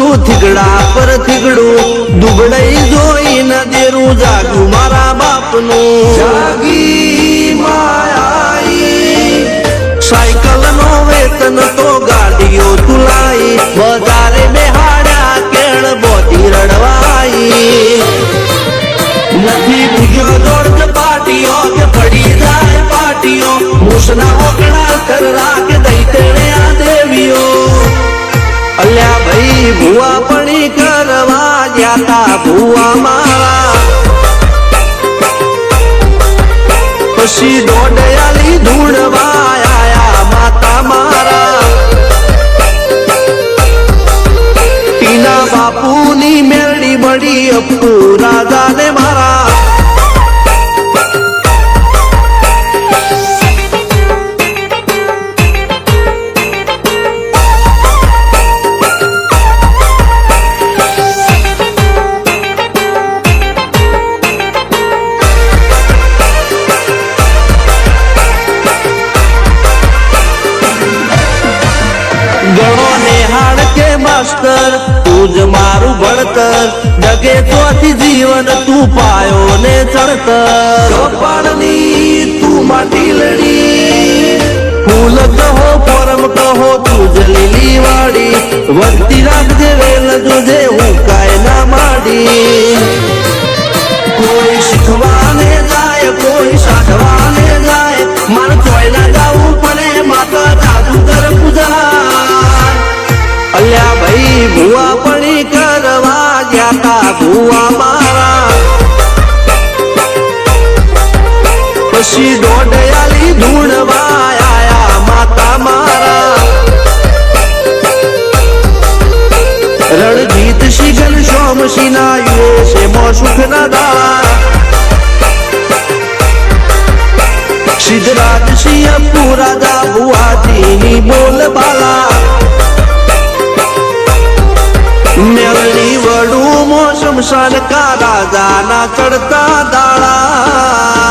તું થીગડા પર થીગડું દુબળઈ જોઈને દેરું જાગ્યું મારા બાપનું જાગી માયાઈ સાયકલ નો વેતન તો ગાડીઓ તુલાઈ બજારે બેહાડ્યા કેળ બોતી રડવાઈ નથી બુજો દોડ પાટીઓ કે પડી જાય પાટીઓ મૂસના ઓકડા કર રાખ દઈ તેણે આ દેવીઓ અલ્યા ભાઈ ભુવા પણી કરવા ગયા તા ભુવા મારા પછી દોડયાલી ધૂળવા આયા માતા મારા ટીના બાપુની મેરડી બળી અપ્પુ રાજાને મારા ગણો નેહાળ કે માસ્તર તું જ મારું ભણતર ડગે તોથી જીવન તું પાયો ને ચડતર કપાળની તું માટી લડી ફૂલ કહો પરમ કહો તું જ લીલી વાડી વધતી રાખજે વેલ જોજે હું કાય ના માડી કોઈ શીખવાને જાય કોઈ સાધવાને જાય મારે ચોય ના જાવું પડે માતા જાદુગર પૂજા અલ્યા ભાઈ ભુવા પણી કરવા ગયા તા ભુવા મારા પછી દોડયાલી ધૂળવા આયા માતા મારા રણજીત શિગલ સોમસી ના યુએસે મો સુખ ના દાળા સિદ્ધરાજ સિંહ પુરાદા ભુવાજીની બોલ બાલા મેળની વડું મોસમ સનકા રાજાના ચડતા દાળા